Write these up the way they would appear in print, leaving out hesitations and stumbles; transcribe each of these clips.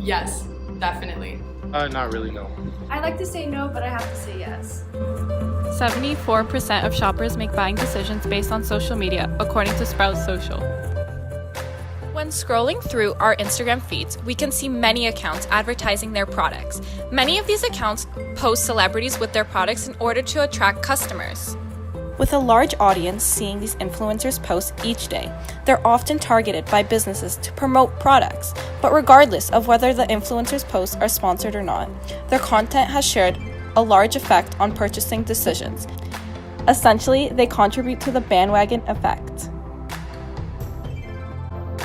Yes, definitely. Not really, no. I like to say no, but I have to say yes. 74% of shoppers make buying decisions based on social media, according to Sprout Social. When scrolling through our Instagram feeds, we can see many accounts advertising their products. Many of these accounts post celebrities with their products in order to attract customers. With a large audience seeing these influencers post each day, they're often targeted by businesses to promote products. But regardless of whether the influencers' posts are sponsored or not, their content has shared a large effect on purchasing decisions. Essentially, they contribute to the bandwagon effect.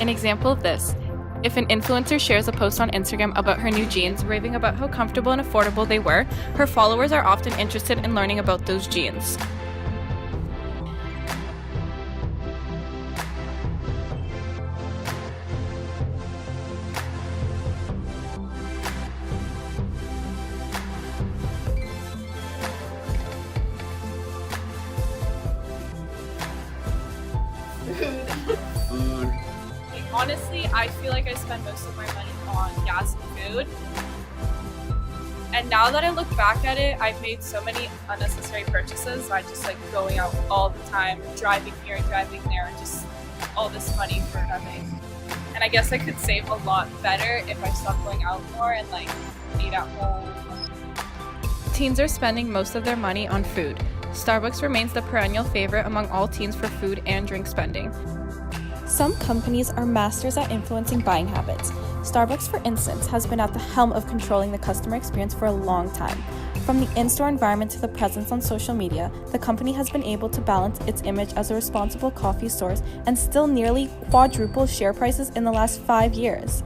An example of this: if an influencer shares a post on Instagram about her new jeans, raving about how comfortable and affordable they were, her followers are often interested in learning about those jeans. Food. Honestly, I feel like I spend most of my money on gas and food. And now that I look back at it, I've made so many unnecessary purchases by just like going out all the time, driving here and driving there, and just all this money for nothing. And I guess I could save a lot better if I stopped going out more and like ate at home. Teens are spending most of their money on food. Starbucks remains the perennial favorite among all teens for food and drink spending. Some companies are masters at influencing buying habits. Starbucks, for instance, has been at the helm of controlling the customer experience for a long time. From the in-store environment to the presence on social media, the company has been able to balance its image as a responsible coffee source and still nearly quadruple share prices in the last 5 years.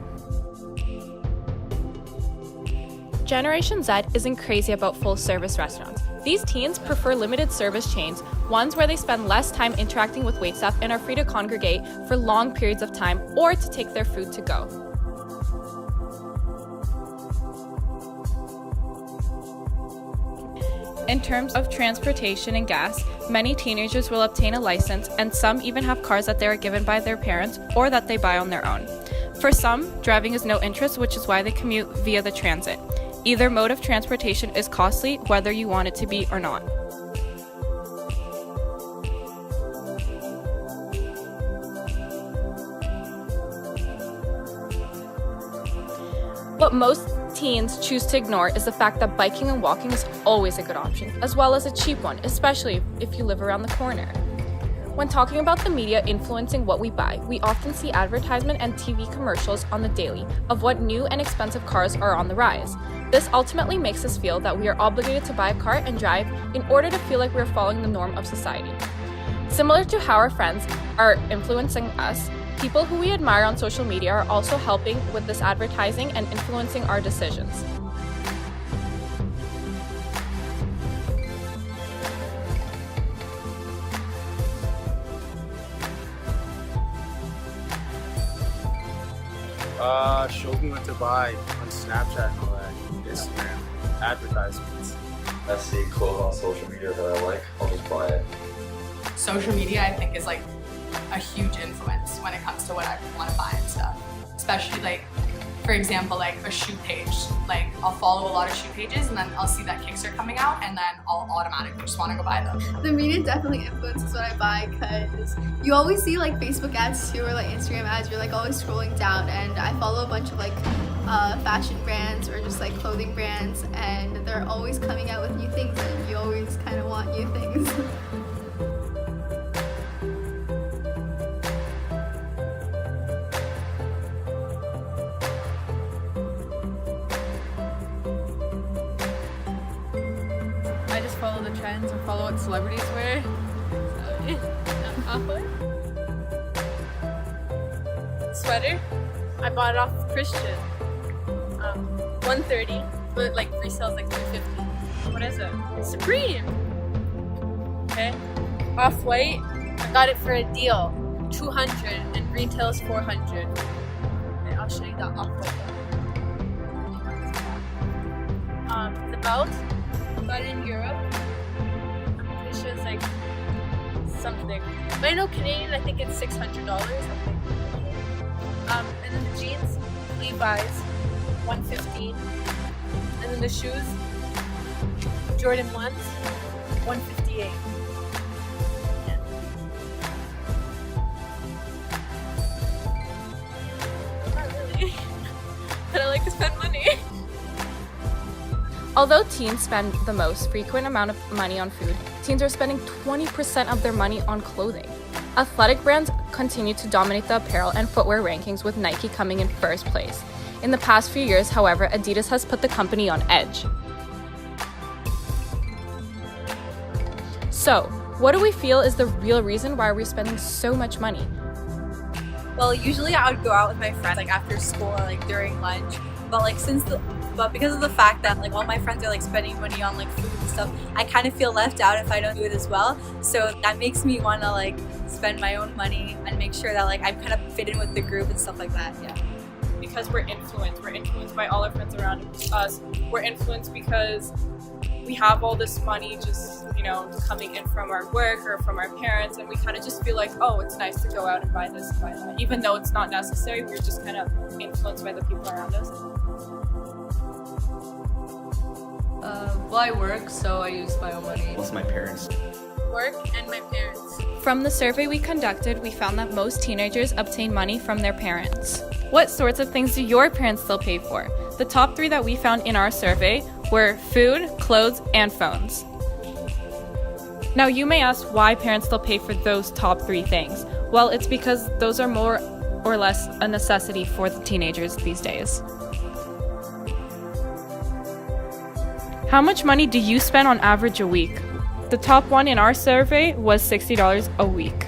Generation Z isn't crazy about full-service restaurants. These teens prefer limited service chains, ones where they spend less time interacting with waitstaff and are free to congregate for long periods of time or to take their food to go. In terms of transportation and gas, many teenagers will obtain a license, and some even have cars that they are given by their parents or that they buy on their own. For some, driving is no interest, which is why they commute via the transit. Either mode of transportation is costly, whether you want it to be or not. What most teens choose to ignore is the fact that biking and walking is always a good option, as well as a cheap one, especially if you live around the corner. When talking about the media influencing what we buy, we often see advertisement and TV commercials on the daily of what new and expensive cars are on the rise. This ultimately makes us feel that we are obligated to buy a car and drive in order to feel like we are following the norm of society. Similar to how our friends are influencing us, people who we admire on social media are also helping with this advertising and influencing our decisions. Shows me what to buy on Snapchat and all that. Instagram, advertisements. I see clothes on social media that I like, I'll just buy it. Social media, I think, is like a huge influence when it comes to what I want to buy and stuff. Especially like, for example, like a shoe page. Like I'll follow a lot of shoe pages and then I'll see that kicks are coming out and then I'll automatically just want to go buy them. The media definitely influences what I buy because you always see like Facebook ads too or like Instagram ads. You're like always scrolling down, and I follow a bunch of like fashion brands or just like clothing brands, and they're always coming out with new things and you always kind of want new things. I just follow the trends and follow what celebrities wear. Sweater. I bought it off of Kristen. $130, but like resales like $250. What is it? Supreme. Okay. Off-White. I got it for a deal, $200, and retail is $400. And I'll show you that Off-White. The belt. Got it in Europe. I'm pretty sure it's like something. But I know Canadian, I think it's $600. And then the jeans, Levi's. $115. And then the shoes, Jordan 1s, $158. Yeah. Not really. But I like to spend money. Although teens spend the most frequent amount of money on food, teens are spending 20% of their money on clothing. Athletic brands continue to dominate the apparel and footwear rankings, with Nike coming in first place. In the past few years, however, Adidas has put the company on edge. So, what do we feel is the real reason why we're spending so much money? Well, usually I would go out with my friends like after school or like during lunch, but because of the fact that like all my friends are like spending money on like food and stuff, I kind of feel left out if I don't do it as well. So that makes me want to like spend my own money and make sure that like I'm kind of fit in with the group and stuff like that. Yeah. Because we're influenced by all our friends around us. We're influenced because we have all this money just, coming in from our work or from our parents, and we kind of just feel like, oh, it's nice to go out and buy this and buy that. Even though it's not necessary, we're just kind of influenced by the people around us. Well, I work, so I use my own money. With my parents. Work and my parents. From the survey we conducted, we found that most teenagers obtain money from their parents. What sorts of things do your parents still pay for? The top 3 that we found in our survey were food, clothes, and phones. Now you may ask why parents still pay for those top 3 things. Well, it's because those are more or less a necessity for the teenagers these days. How much money do you spend on average a week? The top one in our survey was $60 a week.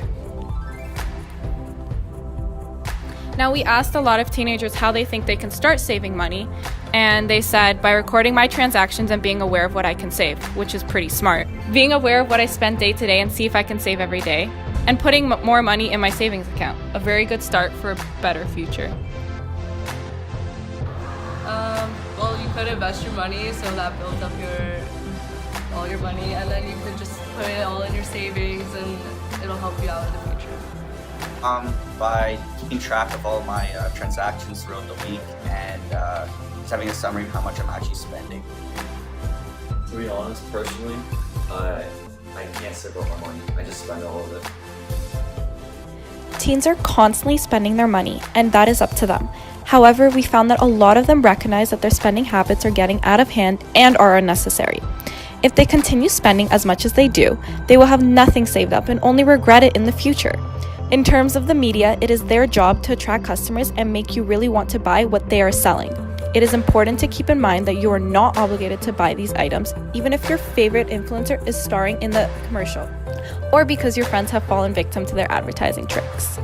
Now, we asked a lot of teenagers how they think they can start saving money, and they said, by recording my transactions and being aware of what I can save, which is pretty smart. Being aware of what I spend day to day and see if I can save every day, and putting more money in my savings account. A very good start for a better future. Well, you could invest your money so that builds up all your money, and then you could just put it all in your savings and it'll help you out in the future. By keeping track of all my transactions throughout the week and just having a summary of how much I'm actually spending. To be honest, personally, I can't save up my money. I just spend all of it. Teens are constantly spending their money, and that is up to them. However, we found that a lot of them recognize that their spending habits are getting out of hand and are unnecessary. If they continue spending as much as they do, they will have nothing saved up and only regret it in the future. In terms of the media, it is their job to attract customers and make you really want to buy what they are selling. It is important to keep in mind that you are not obligated to buy these items, even if your favorite influencer is starring in the commercial, or because your friends have fallen victim to their advertising tricks.